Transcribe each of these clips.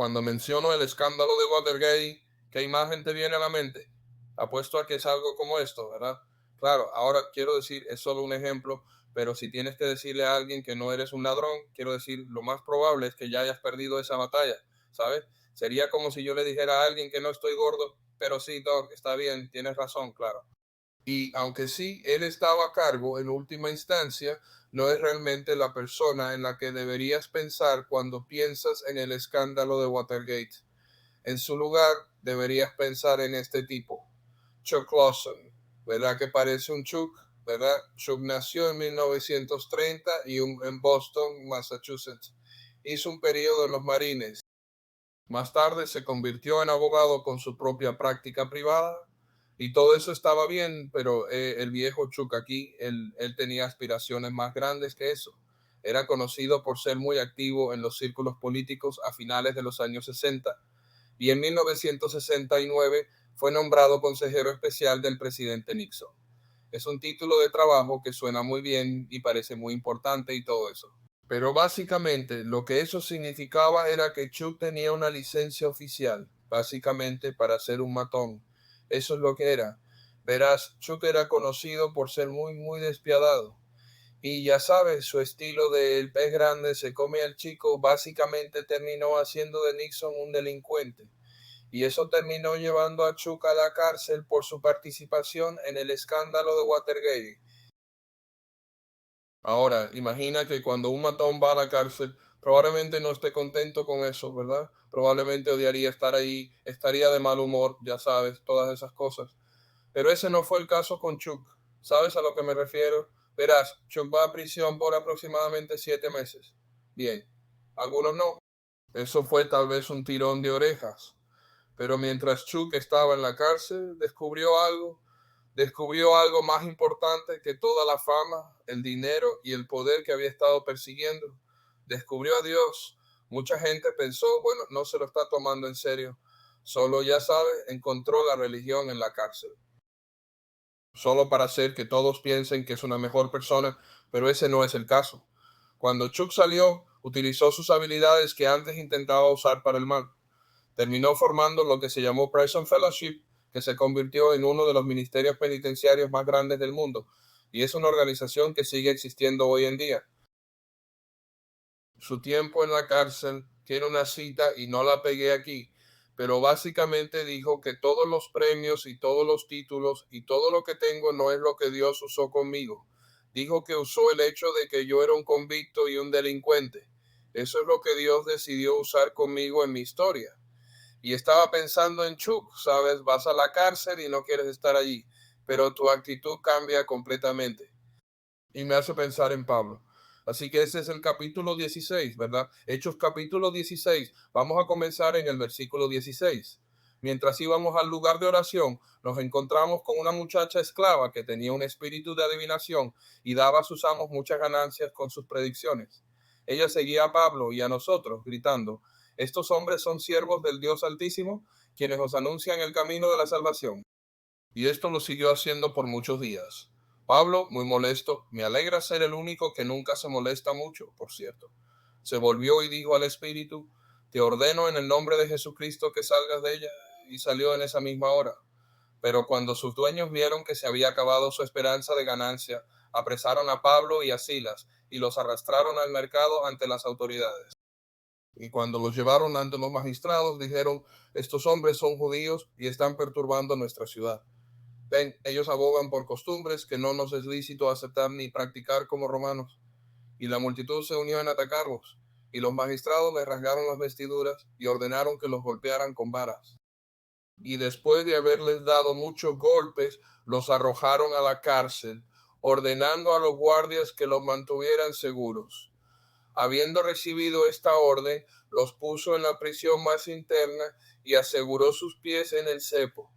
cuando menciono el escándalo de Watergate, ¿qué imagen te viene a la mente? Apuesto a que es algo como esto, ¿verdad? Claro, ahora quiero decir, es solo un ejemplo, pero si tienes que decirle a alguien que no eres un ladrón, quiero decir, lo más probable es que ya hayas perdido esa batalla, ¿sabes? Sería como si yo le dijera a alguien que no estoy gordo, pero sí, Doc, está bien, tienes razón, claro. Y aunque sí, él estaba a cargo en última instancia, no es realmente la persona en la que deberías pensar cuando piensas en el escándalo de Watergate. En su lugar, deberías pensar en este tipo, Chuck Lawson. ¿Verdad que parece un Chuck? ¿Verdad? Chuck nació en 1930 en Boston, Massachusetts. Hizo un periodo en los Marines. Más tarde se convirtió en abogado con su propia práctica privada y todo eso estaba bien, pero el viejo Chuck aquí, él tenía aspiraciones más grandes que eso. Era conocido por ser muy activo en los círculos políticos a finales de los años 60 y en 1969 fue nombrado consejero especial del presidente Nixon. Es un título de trabajo que suena muy bien y parece muy importante y todo eso. Pero básicamente lo que eso significaba era que Chuck tenía una licencia oficial, básicamente para ser un matón. Eso es lo que era. Verás, Chuck era conocido por ser muy despiadado. Y ya sabes, su estilo del pez grande se come al chico básicamente terminó haciendo de Nixon un delincuente. Y eso terminó llevando a Chuck a la cárcel por su participación en el escándalo de Watergate. Ahora, imagina que cuando un matón va a la cárcel, probablemente no esté contento con eso, ¿verdad? Probablemente odiaría estar ahí, estaría de mal humor, ya sabes, todas esas cosas. Pero ese no fue el caso con Chuck. ¿Sabes a lo que me refiero? Verás, Chuck va a prisión por aproximadamente 7 meses. Bien, algunos no. Eso fue tal vez un tirón de orejas. Pero mientras Chuck estaba en la cárcel, descubrió algo más importante que toda la fama, el dinero y el poder que había estado persiguiendo. Descubrió a Dios. Mucha gente pensó, bueno, no se lo está tomando en serio. Solo, ya sabe, encontró la religión en la cárcel. Solo para hacer que todos piensen que es una mejor persona, pero ese no es el caso. Cuando Chuck salió, utilizó sus habilidades que antes intentaba usar para el mal. Terminó formando lo que se llamó Prison Fellowship, que se convirtió en uno de los ministerios penitenciarios más grandes del mundo, y es una organización que sigue existiendo hoy en día. Su tiempo en la cárcel tiene una cita y no la pegué aquí, pero básicamente dijo que todos los premios y todos los títulos y todo lo que tengo no es lo que Dios usó conmigo. Dijo que usó el hecho de que yo era un convicto y un delincuente. Eso es lo que Dios decidió usar conmigo en mi historia. Y estaba pensando en Chuck, ¿sabes? Vas a la cárcel y no quieres estar allí, pero tu actitud cambia completamente. Y me hace pensar en Pablo. Así que ese es el capítulo 16, ¿verdad? Hechos capítulo 16. Vamos a comenzar en el versículo 16. Mientras íbamos al lugar de oración, nos encontramos con una muchacha esclava que tenía un espíritu de adivinación y daba a sus amos muchas ganancias con sus predicciones. Ella seguía a Pablo y a nosotros, gritando, estos hombres son siervos del Dios Altísimo, quienes os anuncian el camino de la salvación. Y esto lo siguió haciendo por muchos días. Pablo, muy molesto, me alegra ser el único que nunca se molesta mucho, por cierto. Se volvió y dijo al espíritu, te ordeno en el nombre de Jesucristo que salgas de ella, y salió en esa misma hora. Pero cuando sus dueños vieron que se había acabado su esperanza de ganancia, apresaron a Pablo y a Silas y los arrastraron al mercado ante las autoridades. Y cuando los llevaron ante los magistrados, dijeron, estos hombres son judíos y están perturbando nuestra ciudad. Ven, ellos abogan por costumbres que no nos es lícito aceptar ni practicar como romanos. Y la multitud se unió en atacarlos, y los magistrados les rasgaron las vestiduras y ordenaron que los golpearan con varas. Y después de haberles dado muchos golpes, los arrojaron a la cárcel, ordenando a los guardias que los mantuvieran seguros. Habiendo recibido esta orden, los puso en la prisión más interna y aseguró sus pies en el cepo.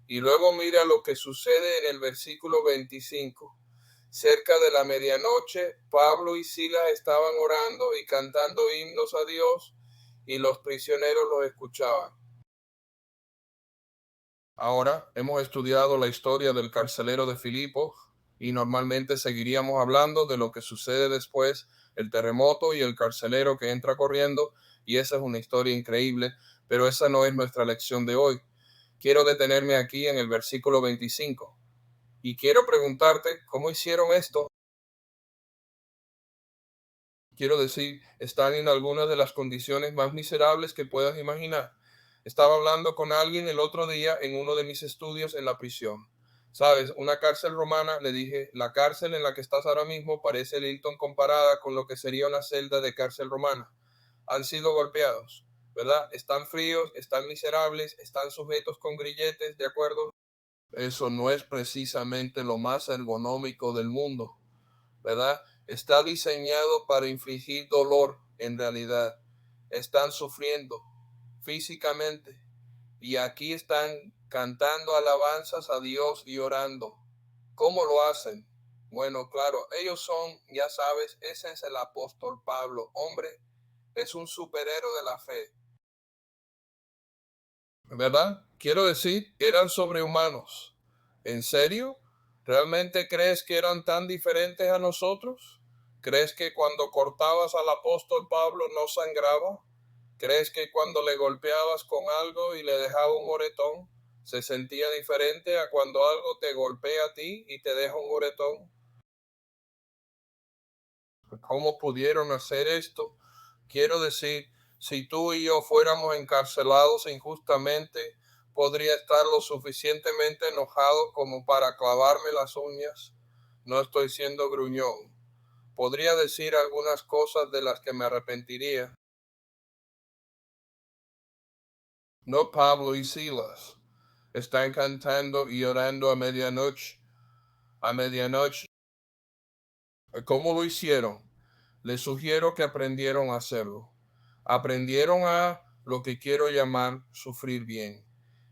Y luego mira lo que sucede en el versículo 25. Cerca de la medianoche, Pablo y Silas estaban orando y cantando himnos a Dios, y los prisioneros los escuchaban. Ahora hemos estudiado la historia del carcelero de Filipo y normalmente seguiríamos hablando de lo que sucede después, el terremoto y el carcelero que entra corriendo, y esa es una historia increíble, pero esa no es nuestra lección de hoy. Quiero detenerme aquí en el versículo 25 y quiero preguntarte cómo hicieron esto. Quiero decir, están en algunas de las condiciones más miserables que puedas imaginar. Estaba hablando con alguien el otro día en uno de mis estudios en la prisión. Sabes, una cárcel romana, le dije, la cárcel en la que estás ahora mismo parece el Hilton comparada con lo que sería una celda de cárcel romana. Han sido golpeados, ¿verdad? Están fríos, están miserables, están sujetos con grilletes, ¿de acuerdo? Eso no es precisamente lo más ergonómico del mundo, ¿verdad? Está diseñado para infligir dolor en realidad. Están sufriendo físicamente y aquí están cantando alabanzas a Dios y orando. ¿Cómo lo hacen? Bueno, claro, ellos son, ya sabes, ese es el apóstol Pablo. Hombre, es un superhéroe de la fe, ¿verdad? Quiero decir, eran sobrehumanos. ¿En serio? ¿Realmente crees que eran tan diferentes a nosotros? ¿Crees que cuando cortabas al apóstol Pablo no sangraba? ¿Crees que cuando le golpeabas con algo y le dejaba un moretón, se sentía diferente a cuando algo te golpea a ti y te deja un moretón? ¿Cómo pudieron hacer esto? Quiero decir, si tú y yo fuéramos encarcelados injustamente, podría estar lo suficientemente enojado como para clavarme las uñas. No estoy siendo gruñón. Podría decir algunas cosas de las que me arrepentiría. No, Pablo y Silas están cantando y orando a medianoche. A medianoche. ¿Cómo lo hicieron? Les sugiero que aprendieron a hacerlo. Aprendieron a lo que quiero llamar sufrir bien.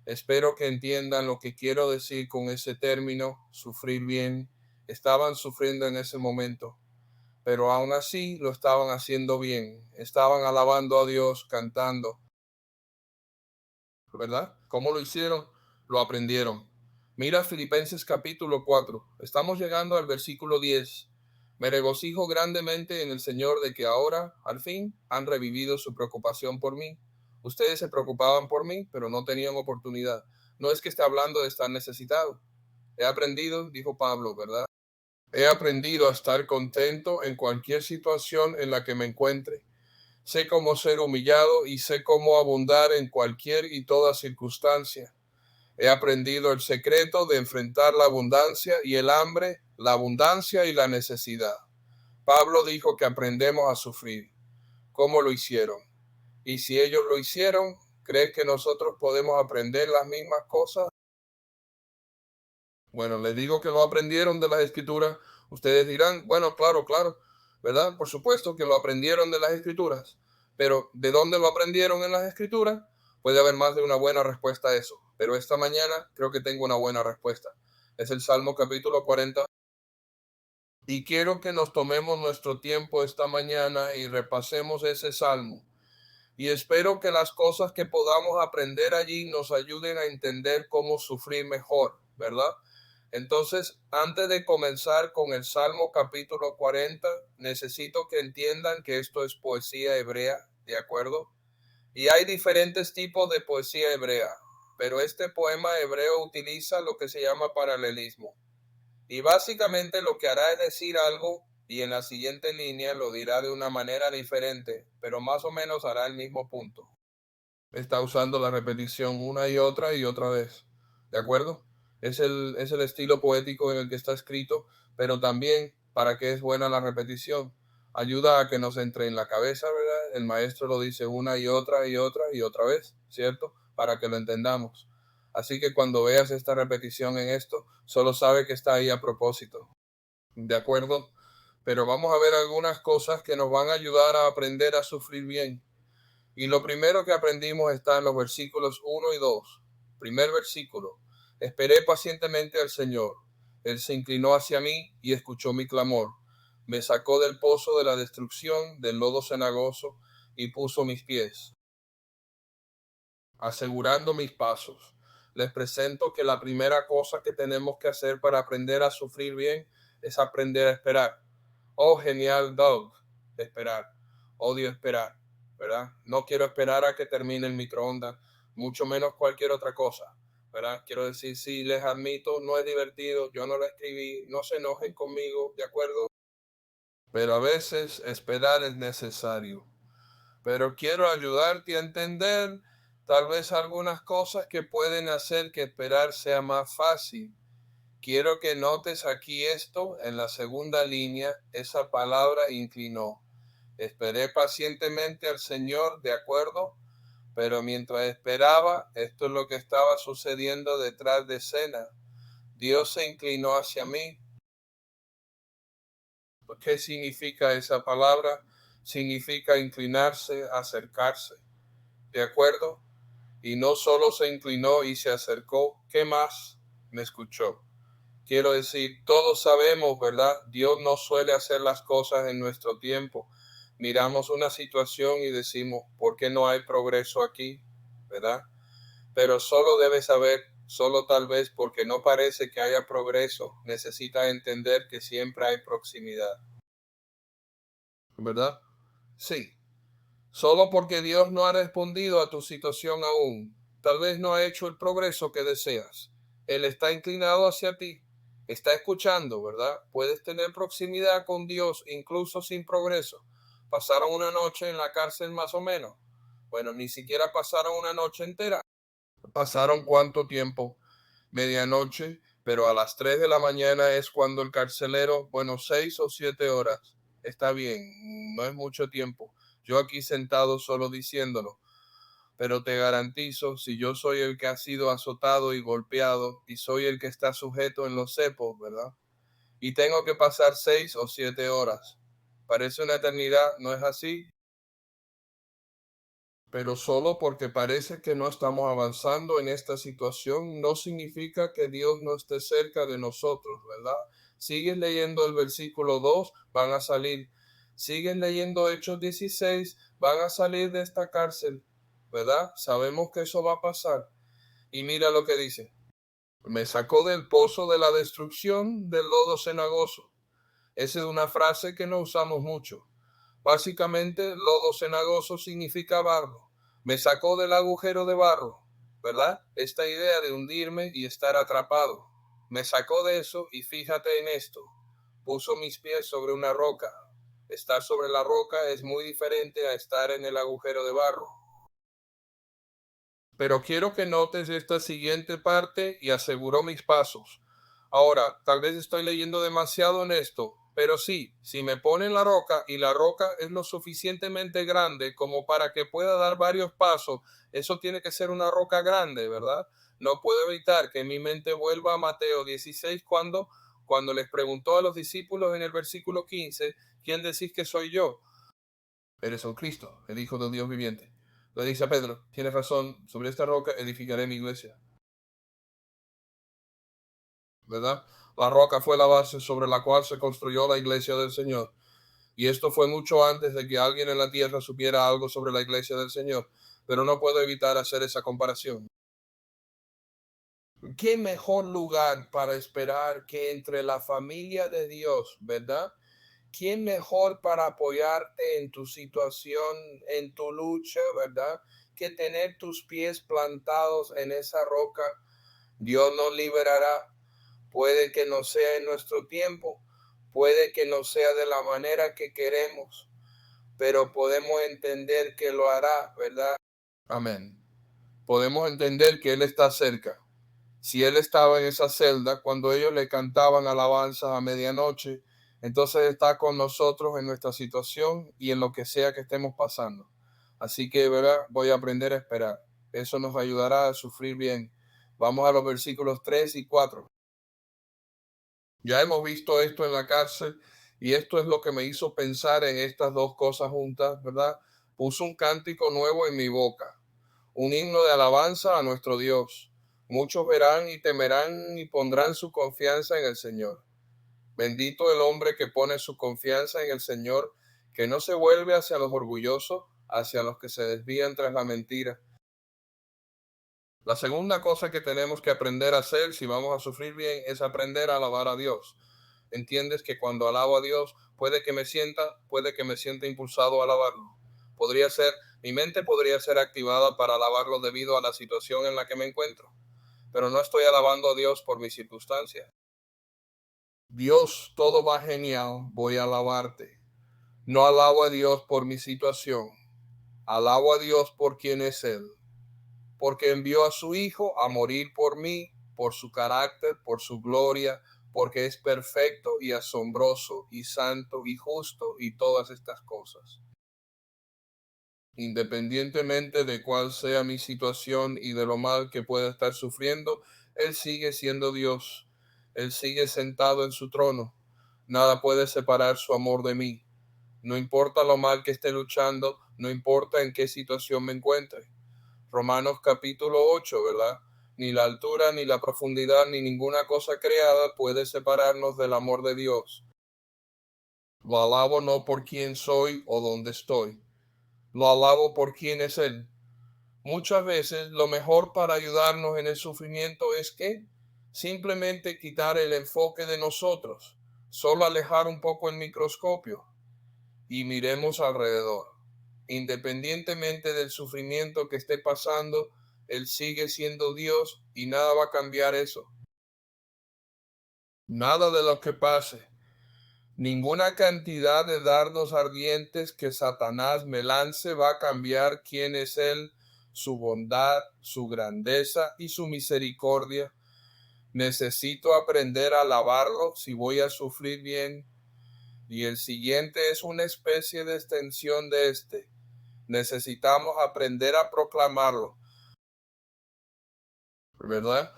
Espero que entiendan lo que quiero decir con ese término, sufrir bien. Estaban sufriendo en ese momento, pero aún así lo estaban haciendo bien. Estaban alabando a Dios, cantando, ¿verdad? ¿Cómo lo hicieron? Lo aprendieron. Mira Filipenses capítulo 4. Estamos llegando al versículo 10. Me regocijo grandemente en el Señor de que ahora, al fin, han revivido su preocupación por mí. Ustedes se preocupaban por mí, pero no tenían oportunidad. No es que esté hablando de estar necesitado. He aprendido, dijo Pablo, ¿verdad? He aprendido a estar contento en cualquier situación en la que me encuentre. Sé cómo ser humillado y sé cómo abundar en cualquier y toda circunstancia. He aprendido el secreto de enfrentar la abundancia y el hambre, la abundancia y la necesidad. Pablo dijo que aprendemos a sufrir. ¿Cómo lo hicieron? Y si ellos lo hicieron, ¿crees que nosotros podemos aprender las mismas cosas? Bueno, les digo que lo aprendieron de las escrituras. Ustedes dirán, bueno, claro, claro, ¿verdad? Por supuesto que lo aprendieron de las escrituras. Pero ¿de dónde lo aprendieron en las escrituras? Puede haber más de una buena respuesta a eso. Pero esta mañana creo que tengo una buena respuesta. Es el Salmo capítulo 40. Y quiero que nos tomemos nuestro tiempo esta mañana y repasemos ese salmo. Y espero que las cosas que podamos aprender allí nos ayuden a entender cómo sufrir mejor, ¿verdad? Entonces, antes de comenzar con el Salmo capítulo 40, necesito que entiendan que esto es poesía hebrea, ¿de acuerdo? Y hay diferentes tipos de poesía hebrea, pero este poema hebreo utiliza lo que se llama paralelismo. Y básicamente lo que hará es decir algo y en la siguiente línea lo dirá de una manera diferente, pero más o menos hará el mismo punto. Está usando la repetición una y otra vez. ¿De acuerdo? Es el estilo poético en el que está escrito, pero también para qué es buena la repetición. Ayuda a que nos entre en la cabeza, ¿verdad? El maestro lo dice una y otra vez, ¿cierto? Para que lo entendamos. Así que cuando veas esta repetición en esto, solo sabe que está ahí a propósito. ¿De acuerdo? Pero vamos a ver algunas cosas que nos van a ayudar a aprender a sufrir bien. Y lo primero que aprendimos está en los versículos 1 y 2. Primer versículo. Esperé pacientemente al Señor. Él se inclinó hacia mí y escuchó mi clamor. Me sacó del pozo de la destrucción, del lodo cenagoso, y puso mis pies, asegurando mis pasos. Les presento que la primera cosa que tenemos que hacer para aprender a sufrir bien es aprender a esperar. Oh, genial, Doug, esperar. Odio esperar. ¿verdad? No quiero esperar a que termine el microondas, mucho menos cualquier otra cosa, ¿verdad? Quiero decir, sí, les admito, no es divertido, yo no lo escribí, no se enojen conmigo, ¿de acuerdo? Pero a veces esperar es necesario. Pero quiero ayudarte a entender tal vez algunas cosas que pueden hacer que esperar sea más fácil. Quiero que notes aquí esto en la segunda línea, esa palabra inclinó. Esperé pacientemente al Señor, ¿de acuerdo? Pero mientras esperaba, esto es lo que estaba sucediendo detrás de escena. Dios se inclinó hacia mí. ¿Qué significa esa palabra? Significa inclinarse, acercarse, ¿de acuerdo? Y no solo se inclinó y se acercó, ¿qué más? Me escuchó. Quiero decir, todos sabemos, ¿verdad? Dios no suele hacer las cosas en nuestro tiempo. Miramos una situación y decimos, ¿por qué no hay progreso aquí? ¿Verdad? Pero solo debes saber, solo tal vez porque no parece que haya progreso, necesitas entender que siempre hay proximidad. ¿Verdad? Sí. Solo porque Dios no ha respondido a tu situación aún, tal vez no ha hecho el progreso que deseas. Él está inclinado hacia ti, está escuchando, ¿verdad? Puedes tener proximidad con Dios incluso sin progreso. Pasaron una noche en la cárcel más o menos. Bueno, ni siquiera pasaron una noche entera. ¿Pasaron cuánto tiempo? Medianoche, pero a las 3 de la mañana es cuando el carcelero, bueno, 6 o 7 horas, está bien, no es mucho tiempo. Yo aquí sentado solo diciéndolo, pero te garantizo, si yo soy el que ha sido azotado y golpeado y soy el que está sujeto en los cepos, ¿verdad? Y tengo que pasar 6 o 7 horas. Parece una eternidad, ¿no es así? Pero solo porque parece que no estamos avanzando en esta situación, no significa que Dios no esté cerca de nosotros, ¿verdad? Sigues leyendo el versículo 2, van a salir. Sigues leyendo Hechos 16, van a salir de esta cárcel, ¿verdad? Sabemos que eso va a pasar. Y mira lo que dice. Me sacó del pozo de la destrucción del lodo cenagoso. Esa es una frase que no usamos mucho. Básicamente, lodo cenagoso significa barro. Me sacó del agujero de barro, ¿verdad? Esta idea de hundirme y estar atrapado. Me sacó de eso y fíjate en esto. Puso mis pies sobre una roca. Estar sobre la roca es muy diferente a estar en el agujero de barro. Pero quiero que notes esta siguiente parte y aseguró mis pasos. Ahora, tal vez estoy leyendo demasiado en esto, pero sí, si me ponen la roca y la roca es lo suficientemente grande como para que pueda dar varios pasos, eso tiene que ser una roca grande, ¿verdad? No puedo evitar que mi mente vuelva a Mateo 16 cuando les preguntó a los discípulos en el versículo 15, ¿quién decís que soy yo? Eres el Cristo, el Hijo del Dios viviente. Le dice a Pedro, tienes razón, sobre esta roca edificaré mi iglesia, ¿verdad? La roca fue la base sobre la cual se construyó la iglesia del Señor. Y esto fue mucho antes de que alguien en la tierra supiera algo sobre la iglesia del Señor. Pero no puedo evitar hacer esa comparación. ¿Qué mejor lugar para esperar que entre la familia de Dios, verdad? ¿Quién mejor para apoyarte en tu situación, en tu lucha, verdad? Que tener tus pies plantados en esa roca. Dios nos liberará. Puede que no sea en nuestro tiempo, puede que no sea de la manera que queremos, pero podemos entender que lo hará, ¿verdad? Amén. Podemos entender que Él está cerca. Si Él estaba en esa celda cuando ellos le cantaban alabanzas a medianoche, entonces está con nosotros en nuestra situación y en lo que sea que estemos pasando. Así que, ¿verdad? Voy a aprender a esperar. Eso nos ayudará a sufrir bien. Vamos a los versículos 3 y 4. Ya hemos visto esto en la cárcel y esto es lo que me hizo pensar en estas dos cosas juntas, ¿verdad? Puso un cántico nuevo en mi boca, un himno de alabanza a nuestro Dios. Muchos verán y temerán y pondrán su confianza en el Señor. Bendito el hombre que pone su confianza en el Señor, que no se vuelve hacia los orgullosos, hacia los que se desvían tras la mentira. La segunda cosa que tenemos que aprender a hacer si vamos a sufrir bien es aprender a alabar a Dios. Entiendes que cuando alabo a Dios puede que me sienta impulsado a alabarlo. Podría ser, mi mente podría ser activada para alabarlo debido a la situación en la que me encuentro, pero no estoy alabando a Dios por mis circunstancias. Dios, todo va genial, voy a alabarte. No alabo a Dios por mi situación, alabo a Dios por quien es Él, porque envió a su Hijo a morir por mí, por su carácter, por su gloria, porque es perfecto y asombroso y santo y justo y todas estas cosas. Independientemente de cuál sea mi situación y de lo mal que pueda estar sufriendo, Él sigue siendo Dios. Él sigue sentado en su trono. Nada puede separar su amor de mí. No importa lo mal que esté luchando, no importa en qué situación me encuentre. Romanos capítulo 8, ¿verdad? Ni la altura, ni la profundidad, ni ninguna cosa creada puede separarnos del amor de Dios. Lo alabo no por quién soy o dónde estoy. Lo alabo por quién es Él. Muchas veces lo mejor para ayudarnos en el sufrimiento es que simplemente quitar el enfoque de nosotros, solo alejar un poco el microscopio y miremos alrededor. Independientemente del sufrimiento que esté pasando, Él sigue siendo Dios y nada va a cambiar eso. Nada de lo que pase. Ninguna cantidad de dardos ardientes que Satanás me lance va a cambiar quién es Él, su bondad, su grandeza y su misericordia. Necesito aprender a alabarlo si voy a sufrir bien. Y el siguiente es una especie de extensión de este. Necesitamos aprender a proclamarlo, ¿verdad?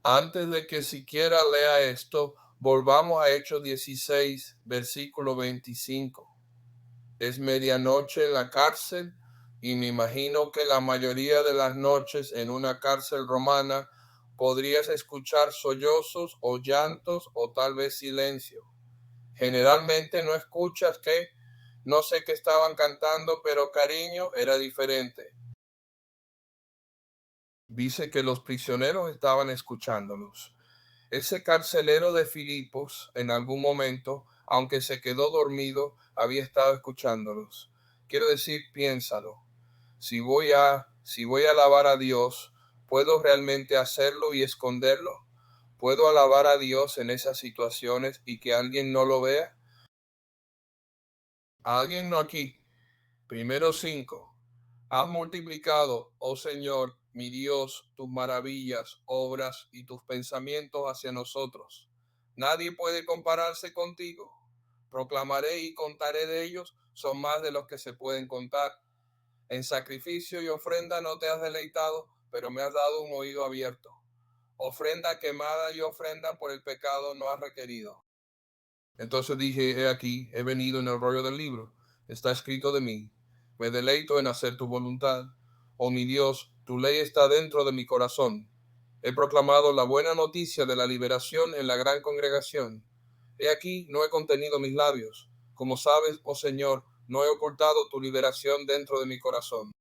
Antes de que siquiera lea esto, volvamos a Hechos 16, versículo 25. Es medianoche en la cárcel y me imagino que la mayoría de las noches en una cárcel romana podrías escuchar sollozos o llantos o tal vez silencio. Generalmente no escuchas que, no sé qué estaban cantando, pero cariño era diferente. Dice que los prisioneros estaban escuchándolos. Ese carcelero de Filipos, en algún momento, aunque se quedó dormido, había estado escuchándolos. Quiero decir, piénsalo. Si voy a alabar a Dios, ¿puedo realmente hacerlo y esconderlo? ¿Puedo alabar a Dios en esas situaciones y que alguien no lo vea? Alguien no aquí. Primero 5. Has multiplicado, oh Señor, mi Dios, tus maravillas, obras y tus pensamientos hacia nosotros. Nadie puede compararse contigo. Proclamaré y contaré de ellos, son más de los que se pueden contar. En sacrificio y ofrenda no te has deleitado, pero me has dado un oído abierto. Ofrenda quemada y ofrenda por el pecado no has requerido. Entonces dije, he aquí, he venido en el rollo del libro. Está escrito de mí. Me deleito en hacer tu voluntad. Oh mi Dios, tu ley está dentro de mi corazón. He proclamado la buena noticia de la liberación en la gran congregación. He aquí, no he contenido mis labios. Como sabes, oh Señor, no he ocultado tu liberación dentro de mi corazón.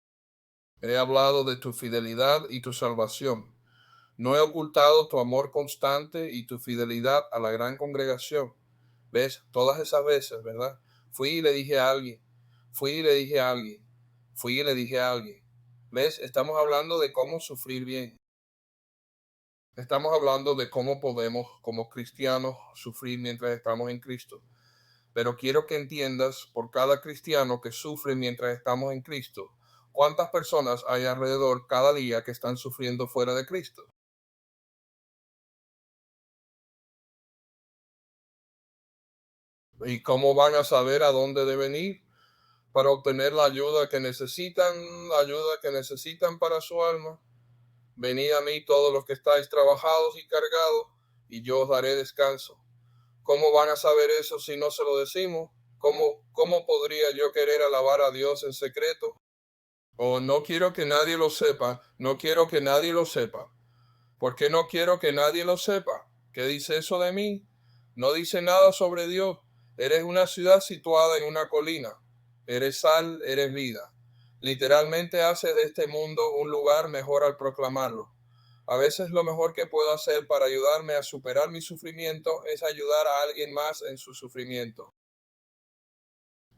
He hablado de tu fidelidad y tu salvación. No he ocultado tu amor constante y tu fidelidad a la gran congregación. ¿Ves? Todas esas veces, ¿verdad? Fui y le dije a alguien, fui y le dije a alguien, fui y le dije a alguien. ¿Ves? Estamos hablando de cómo sufrir bien. Estamos hablando de cómo podemos, como cristianos, sufrir mientras estamos en Cristo. Pero quiero que entiendas, por cada cristiano que sufre mientras estamos en Cristo, cuántas personas hay alrededor cada día que están sufriendo fuera de Cristo. ¿Y cómo van a saber a dónde deben ir para obtener la ayuda que necesitan para su alma? Venid a mí todos los que estáis trabajados y cargados, y yo os daré descanso. ¿Cómo van a saber eso si no se lo decimos? ¿Cómo podría yo querer alabar a Dios en secreto? O no quiero que nadie lo sepa, no quiero que nadie lo sepa. ¿Por qué no quiero que nadie lo sepa? ¿Qué dice eso de mí? No dice nada sobre Dios. Eres una ciudad situada en una colina. Eres sal, eres vida. Literalmente hace de este mundo un lugar mejor al proclamarlo. A veces lo mejor que puedo hacer para ayudarme a superar mi sufrimiento es ayudar a alguien más en su sufrimiento.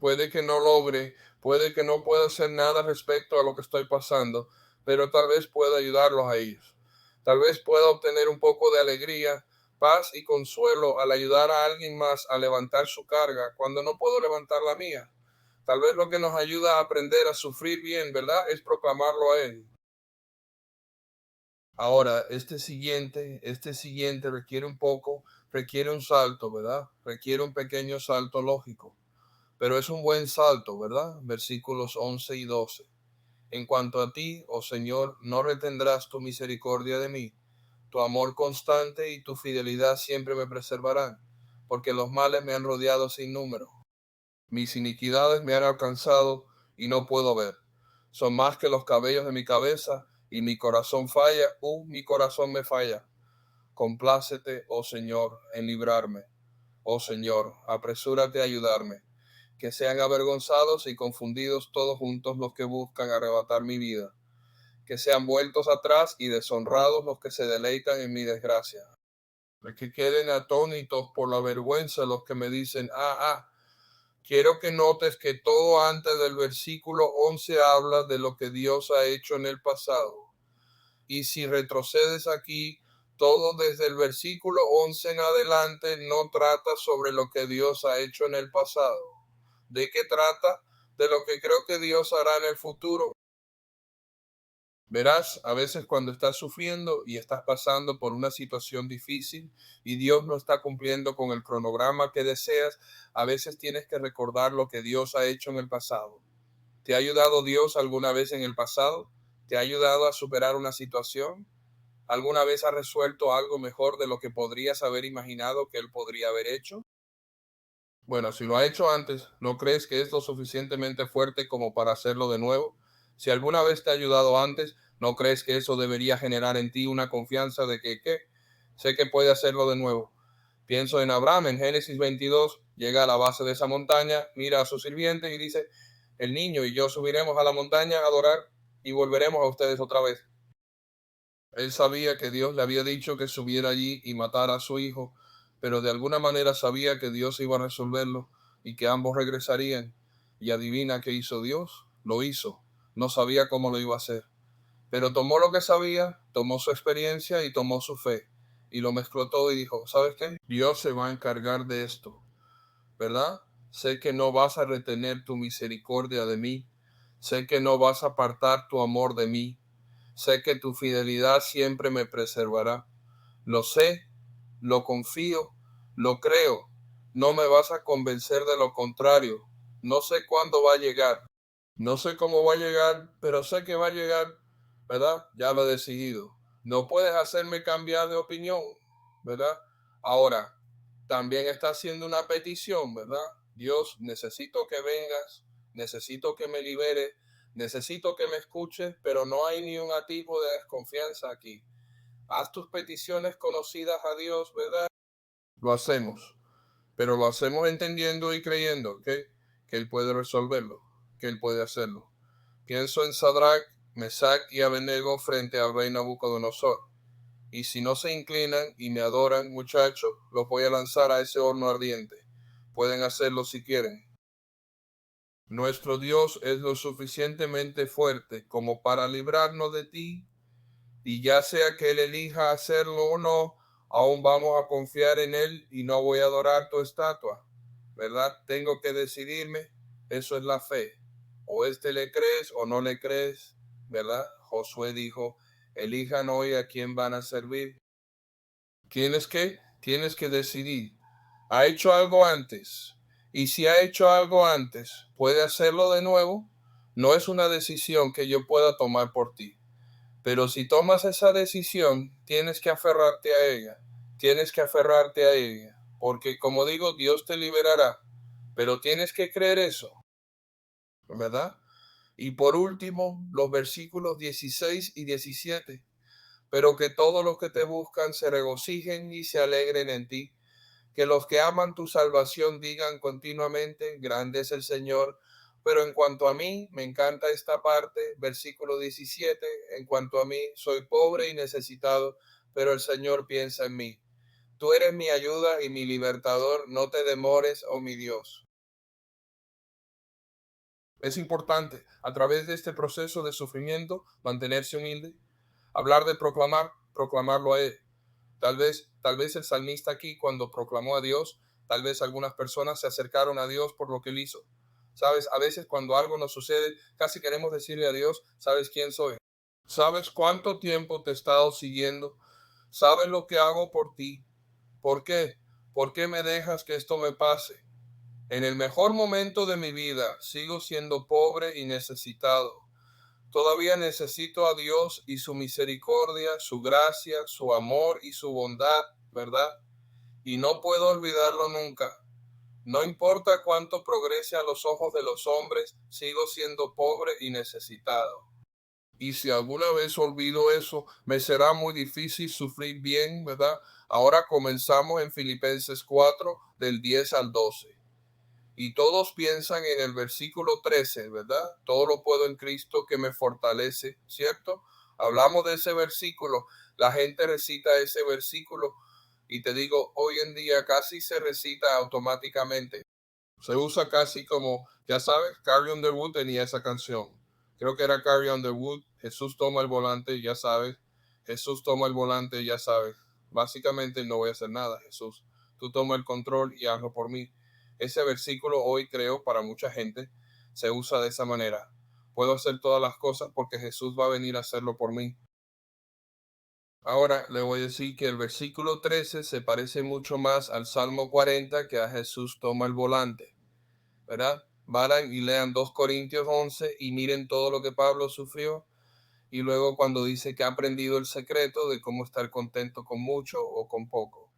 puede que no logre, puede que no pueda hacer nada respecto a lo que estoy pasando, pero tal vez pueda ayudarlos a ellos. Tal vez pueda obtener un poco de alegría, paz y consuelo al ayudar a alguien más a levantar su carga cuando no puedo levantar la mía. Tal vez lo que nos ayuda a aprender a sufrir bien, ¿verdad? Es proclamarlo a Él. Ahora, este siguiente requiere un salto, ¿verdad? Requiere un pequeño salto lógico, pero es un buen salto, ¿verdad? Versículos 11 y 12. En cuanto a ti, oh Señor, no retendrás tu misericordia de mí. Tu amor constante y tu fidelidad siempre me preservarán, porque los males me han rodeado sin número. Mis iniquidades me han alcanzado y no puedo ver. Son más que los cabellos de mi cabeza y mi corazón falla, mi corazón me falla. Complácete, oh Señor, en librarme. Oh Señor, apresúrate a ayudarme. Que sean avergonzados y confundidos todos juntos los que buscan arrebatar mi vida. Que sean vueltos atrás y deshonrados los que se deleitan en mi desgracia. Que queden atónitos por la vergüenza los que me dicen, quiero que notes que todo antes del versículo 11 habla de lo que Dios ha hecho en el pasado. Y si retrocedes aquí, todo desde el versículo 11 en adelante no trata sobre lo que Dios ha hecho en el pasado. ¿De qué trata? De lo que creo que Dios hará en el futuro. Verás, a veces cuando estás sufriendo y estás pasando por una situación difícil y Dios no está cumpliendo con el cronograma que deseas, a veces tienes que recordar lo que Dios ha hecho en el pasado. ¿Te ha ayudado Dios alguna vez en el pasado? ¿Te ha ayudado a superar una situación? ¿Alguna vez ha resuelto algo mejor de lo que podrías haber imaginado que Él podría haber hecho? Bueno, si lo ha hecho antes, ¿no crees que es lo suficientemente fuerte como para hacerlo de nuevo? Si alguna vez te ha ayudado antes, ¿no crees que eso debería generar en ti una confianza de que sé que puede hacerlo de nuevo? Pienso en Abraham en Génesis 22, llega a la base de esa montaña, mira a su sirviente y dice, el niño y yo subiremos a la montaña a adorar y volveremos a ustedes otra vez. Él sabía que Dios le había dicho que subiera allí y matara a su hijo, pero de alguna manera sabía que Dios iba a resolverlo y que ambos regresarían. Y adivina qué hizo Dios. Lo hizo. No sabía cómo lo iba a hacer. Pero tomó lo que sabía, tomó su experiencia y tomó su fe. Y lo mezcló todo y dijo, ¿sabes qué? Dios se va a encargar de esto, ¿verdad? Sé que no vas a retener tu misericordia de mí. Sé que no vas a apartar tu amor de mí. Sé que tu fidelidad siempre me preservará. Lo sé, lo confío, lo creo. No me vas a convencer de lo contrario. No sé cuándo va a llegar. No sé cómo va a llegar, pero sé que va a llegar, ¿verdad? Ya lo he decidido. No puedes hacerme cambiar de opinión, ¿verdad? Ahora, también está haciendo una petición, ¿verdad? Dios, necesito que vengas, necesito que me libere, necesito que me escuches, pero no hay ni un atisbo de desconfianza aquí. Haz tus peticiones conocidas a Dios, ¿verdad? Lo hacemos, pero lo hacemos entendiendo y creyendo, ¿ok? Que Él puede resolverlo, que Él puede hacerlo. Pienso en Sadrach, Mesach y Abednego frente al rey Nabucodonosor. Y si no se inclinan y me adoran, muchachos, los voy a lanzar a ese horno ardiente. Pueden hacerlo si quieren. Nuestro Dios es lo suficientemente fuerte como para librarnos de ti, y ya sea que Él elija hacerlo o no, aún vamos a confiar en Él y no voy a adorar tu estatua, ¿verdad? Tengo que decidirme, eso es la fe. O le crees o no le crees, ¿verdad? Josué dijo, elijan hoy a quién van a servir. Tienes que decidir. ¿Ha hecho algo antes? Y si ha hecho algo antes, ¿puede hacerlo de nuevo? No es una decisión que yo pueda tomar por ti. Pero si tomas esa decisión, tienes que aferrarte a ella. Tienes que aferrarte a ella. Porque como digo, Dios te liberará. Pero tienes que creer eso, ¿verdad? Y por último, los versículos 16 y 17. Pero que todos los que te buscan se regocijen y se alegren en ti. Que los que aman tu salvación digan continuamente, grande es el Señor. Pero en cuanto a mí, me encanta esta parte, versículo 17, en cuanto a mí, soy pobre y necesitado, pero el Señor piensa en mí. Tú eres mi ayuda y mi libertador, no te demores, oh mi Dios. Es importante, a través de este proceso de sufrimiento, mantenerse humilde, hablar de proclamarlo a Él. Tal vez el salmista aquí, cuando proclamó a Dios, tal vez algunas personas se acercaron a Dios por lo que Él hizo. Sabes, a veces cuando algo nos sucede, casi queremos decirle a Dios, ¿sabes quién soy? ¿Sabes cuánto tiempo te he estado siguiendo? ¿Sabes lo que hago por ti? ¿Por qué? ¿Por qué me dejas que esto me pase? En el mejor momento de mi vida sigo siendo pobre y necesitado. Todavía necesito a Dios y su misericordia, su gracia, su amor y su bondad, ¿verdad? Y no puedo olvidarlo nunca. No importa cuánto progrese a los ojos de los hombres, sigo siendo pobre y necesitado. Y si alguna vez olvido eso, me será muy difícil sufrir bien, ¿verdad? Ahora comenzamos en Filipenses 4, del 10 al 12. Y todos piensan en el versículo 13, ¿verdad? Todo lo puedo en Cristo que me fortalece, ¿cierto? Hablamos de ese versículo, la gente recita ese versículo y te digo, hoy en día casi se recita automáticamente. Se usa casi como, ya sabes, Carrie Underwood tenía esa canción. Creo que era Carrie Underwood. Jesús toma el volante, ya sabes. Jesús toma el volante, ya sabes. Básicamente no voy a hacer nada, Jesús. Tú toma el control y hazlo por mí. Ese versículo hoy creo para mucha gente se usa de esa manera. Puedo hacer todas las cosas porque Jesús va a venir a hacerlo por mí. Ahora le voy a decir que el versículo 13 se parece mucho más al Salmo 40 que a Jesús toma el volante. ¿Verdad? Vayan y lean 2 Corintios 11 y miren todo lo que Pablo sufrió. Y luego cuando dice que ha aprendido el secreto de cómo estar contento con mucho o con poco,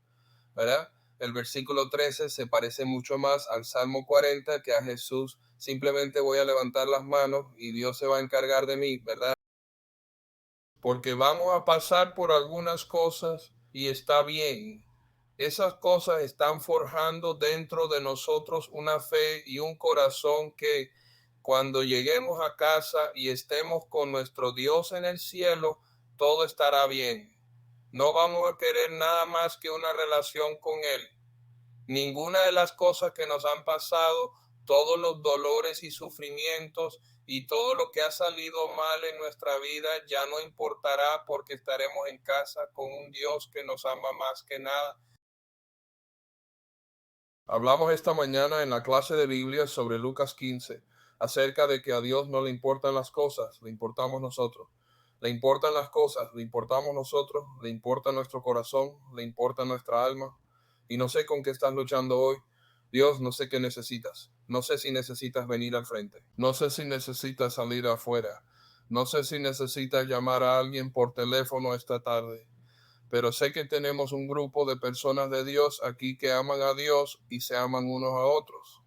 ¿verdad? El versículo 13 se parece mucho más al Salmo 40 que a Jesús. Simplemente voy a levantar las manos y Dios se va a encargar de mí, ¿verdad? Porque vamos a pasar por algunas cosas y está bien. Esas cosas están forjando dentro de nosotros una fe y un corazón que cuando lleguemos a casa y estemos con nuestro Dios en el cielo, todo estará bien. No vamos a querer nada más que una relación con Él. Ninguna de las cosas que nos han pasado, todos los dolores y sufrimientos y todo lo que ha salido mal en nuestra vida ya no importará porque estaremos en casa con un Dios que nos ama más que nada. Hablamos esta mañana en la clase de Biblia sobre Lucas 15 acerca de que a Dios no le importan las cosas, le importamos nosotros. Le importan las cosas, le importamos nosotros, le importa nuestro corazón, le importa nuestra alma. Y no sé con qué estás luchando hoy. Dios, no sé qué necesitas. No sé si necesitas venir al frente. No sé si necesitas salir afuera. No sé si necesitas llamar a alguien por teléfono esta tarde, pero sé que tenemos un grupo de personas de Dios aquí que aman a Dios y se aman unos a otros.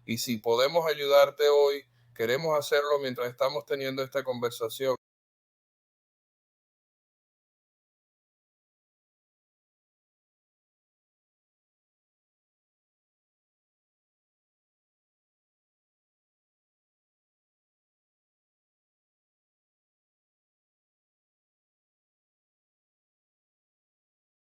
Y si podemos ayudarte hoy, queremos hacerlo mientras estamos teniendo esta conversación.